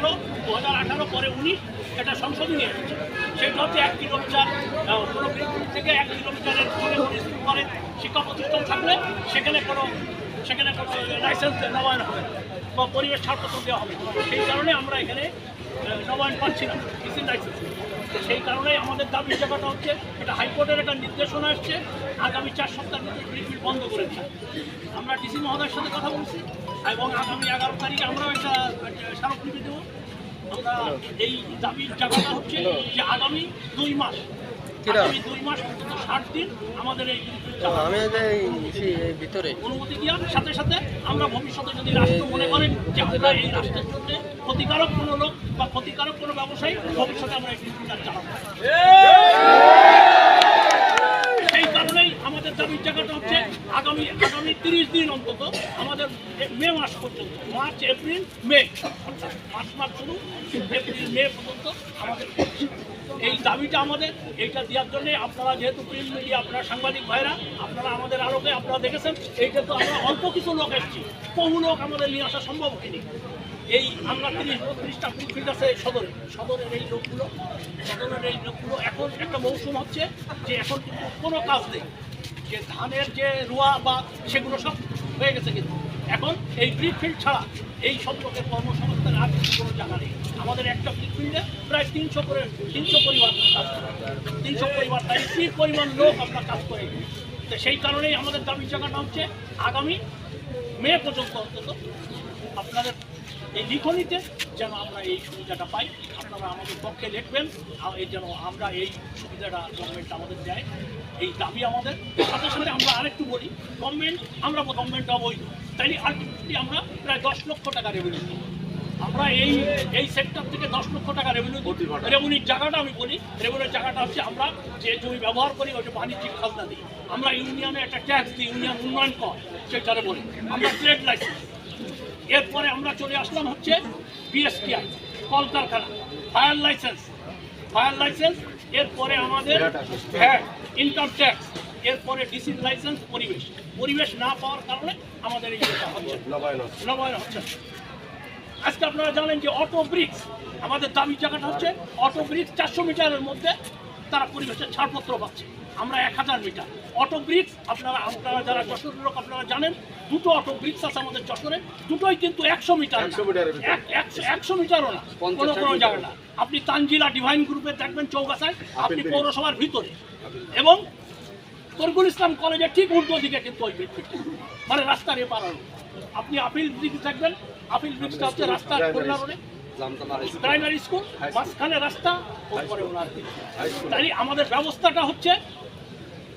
2018 পরে 19 এটা সংশোধনী এসেছে। সেটা হচ্ছে 1 কিলোমিটার কোনো থেকে 1 কিলোমিটারের পরে শিক্ষা প্রতিষ্ঠান থাকলে সেখানে কোনো লাইসেন্স নবায়ন হবে বা পরিবেশ ছাড়পত্র দেওয়া হবে। সেই কারণে আমরা এখানে নবায়ন পাচ্ছি না ডিসি লাইসেন্স। সেই কারণেই আমাদের দাবির জায়গাটা হচ্ছে এটা হাইকোর্টের একটা নির্দেশনা আসছে আগামী 4 সপ্তাহের মধ্যে ব্রিফিল বন্ধ করে দিই। আমরা ডিসি মহোদয়ের সাথে কথা বলছি এবং আগামী 11 তারিখে আমরাও একটা স্মারকলিপি দেবো। আমরা এই দাবির জায়গাটা হচ্ছে যে আগামী 2 মাস অন্তত 60 দিন আমাদের এই ভিতরে অনুমতি দেওয়ার সাথে সাথে আমরা ভবিষ্যতে যদি রাষ্ট্র মনে করেন যে আমরা এই রাষ্ট্রের জন্য ক্ষতিকারক কোনো লোক বা ক্ষতিকারক কোনো ব্যবসায়ী ভবিষ্যতে আমরা এই বিরোধিতা চালাবো। সেই কারণেই আমাদের দাবির জায়গাটা হচ্ছে আগামী 30 দিন অন্তত আমাদের মে মাস পর্যন্ত, মার্চ এপ্রিল মে, মার্চ মাস শুরু এপ্রিল মে পর্যন্ত আমাদের এই দাবিটা আমাদের এইটা দেওয়ার জন্য আপনারা যেহেতু প্রিন্ট মিডিয়া, আপনারা সাংবাদিক ভাইরা, আপনারা আমাদের আলোকে আপনারা দেখেছেন এইটা তো আমরা অল্প কিছু লোক এসেছি, বহু লোক আমাদের নিয়ে আসা সম্ভব হয়নি। এই আমরা 30-32টা ফিল্ড আছে সদরের এই লোকগুলো এখন একটা মৌসুম হচ্ছে যে এখন কিন্তু কোনো কাজ নেই, যে ধানের যে রোয়া বা সেগুলো সব হয়ে গেছে, কিন্তু এখন এই ব্রিক ফিল্ড ছাড়া এই সব লোকের কর্মসংস্থান আর কোনো জায়গা নেই। আমাদের একটা ব্রিক ফিল্ডে প্রায় 300 পরিবার কাজ করে, 300 পরিবার, তাই কি পরিমাণ লোক আপনার কাজ করে। তো সেই কারণেই আমাদের দাবি জায়গাটা হচ্ছে আগামী মে পর্যন্ত অন্তত আপনাদের এই লিখনিতে যেন আমরা এই সুবিধাটা পাই, আপনারা আমাদের পক্ষে লিখবেন এই যেন আমরা এই সুবিধাটা গভর্নমেন্ট আমাদের দেয়, এই দাবি আমাদের। সাথে সাথে আমরা আরেকটু বলি, গভর্নমেন্ট অবৈধ, তাই আলটিমেটলি আমরা প্রায় 10 লক্ষ টাকা রেভিনিউ দিই। আমরা এই সেক্টর থেকে 10 লক্ষ টাকা রেভিনিউর জায়গাটা আমি বলি, রেভিনিউর জায়গাটা হচ্ছে আমরা যে জমি ব্যবহার করি ওইটা বাণিজ্যিক খাজনা দিই, আমরা ইউনিয়নে একটা ট্যাক্স দিই, ইউনিয়ন উন্নয়ন কর সেটারে বলি, আমরা ট্রেড লাইসেন্স। এরপরে আমরা চলে আসলাম হচ্ছে বিএসটিআই, কলকারখানা, ফায়ার লাইসেন্স, এরপরে আমাদের ইনকাম ট্যাক্স, এরপরে ডিসি লাইসেন্স, পরিবেশ না পাওয়ার কারণে আমাদের এই নবায়ন হচ্ছে। আজকে আপনারা জানেন যে অটো ব্রিক্স, আমাদের দাবি জায়গাটা হচ্ছে অটো ব্রিক্স 400 মিটারের মধ্যে তারা পরিবেশের ছাড়পত্র পাচ্ছে, আমরা 1000 মিটার অটো ব্রিক্স। আপনারা যারা যশোরের লোক আপনারা জানেন, 2টো অটো ব্রিক্স আছে আমাদের যশোরে, দুটোই কিন্তু 100 মিটার, 100 মিটারও না কোনো জায়গা না। আপনি তানজিলা ডিভাইন গ্রুপে দেখবেন চৌগাছায়, আপনি পৌরসভার ভিতরে, এবং তরকুল ইসলাম কলেজের ঠিক উল্টো দিকে কিন্তু ওই ব্রিক্সটা, মানে রাস্তার এপার। আপনি আপিল ব্রিক্স দেখবেন, আপিল ব্রিক্সটা হচ্ছে রাস্তার কর্নারে প্রাইমারি স্কুল, মাঝখানে রাস্তা, ওপরে ওনার। তাই আমাদের ব্যবস্থাটা হচ্ছে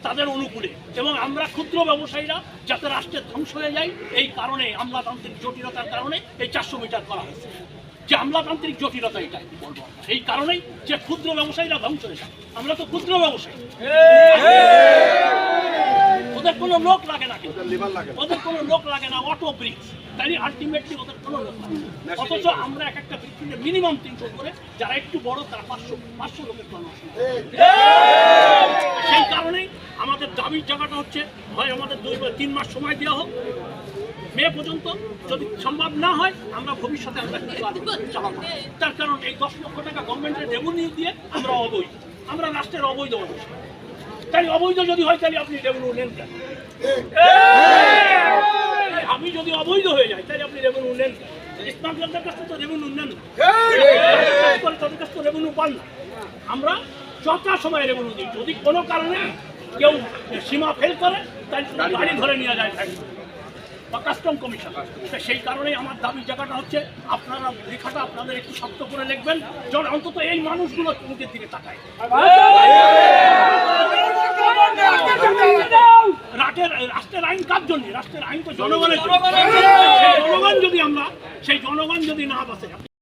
তাদের অনুকূলে, এবং আমরা ক্ষুদ্র ব্যবসায়ীরা যাতে রাষ্ট্রের ধ্বংস হয়ে যায় এই কারণে, আমলাতান্ত্রিক জটিলতার কারণে এই 400 মিটার করা হয়েছে। যে আমলাতান্ত্রিক জটিলতা এটাই বলবো, এই কারণেই যে ক্ষুদ্র ব্যবসায়ীরা ধ্বংস হয়ে যায়। আমরা তো ক্ষুদ্র ব্যবসায়ী, ওদের কোনো লোক লাগে না, অটো ব্রিক্স, তাই আলটিমেটলি ওদের কোনো লোক লাগে না। অথচ আমরা একটা ব্রিক্সে মিনিমাম 300 করে, যারা একটু বড় তারা 500 লোকের কর্মসংস্থান। সেই কারণেই আমাদের দাবির জায়গাটা হচ্ছে হয় আমাদের 2-3 মাস সময় দেওয়া হোক মে পর্যন্ত, যদি সম্ভব না হয় আমরা ভবিষ্যতে আমরা চালাবো। তার কারণ এই 10 লক্ষ টাকা গভর্নমেন্টের রেভিনিউ দিয়ে আমরা রাষ্ট্রের অবৈধ ব্যবসা। তাই অবৈধ যদি হয় তাহলে আপনি রেভিনিউ নেন কেন? আমি যদি অবৈধ হয়ে যাই তাহলে আপনি রেভিনিউ নেন কেন? স্মাগলারদের কাছ থেকে তো রেভিনিউ নেন না, তাদের কাছ থেকে রেভিনিউ পান না। আমরা যথা সময় রেভিনিউ দিই, যদি কোনো কারণে কেউ সীমা ফেল করে তাহলে গাড়ি ধরে নিয়ে যায় বা কাস্টম কমিশন। সেই কারণেই আমার দাবির জায়গাটা হচ্ছে আপনারা লেখাটা আপনাদের একটু শক্ত করে লিখবেন, যেন অন্তত এই মানুষগুলো মুখের দিকে তাকায়। রাষ্ট্রের আইন কার জন্য? রাষ্ট্রের আইন তো জনগণের জন্য। জনগণ যদি না বাঁচে,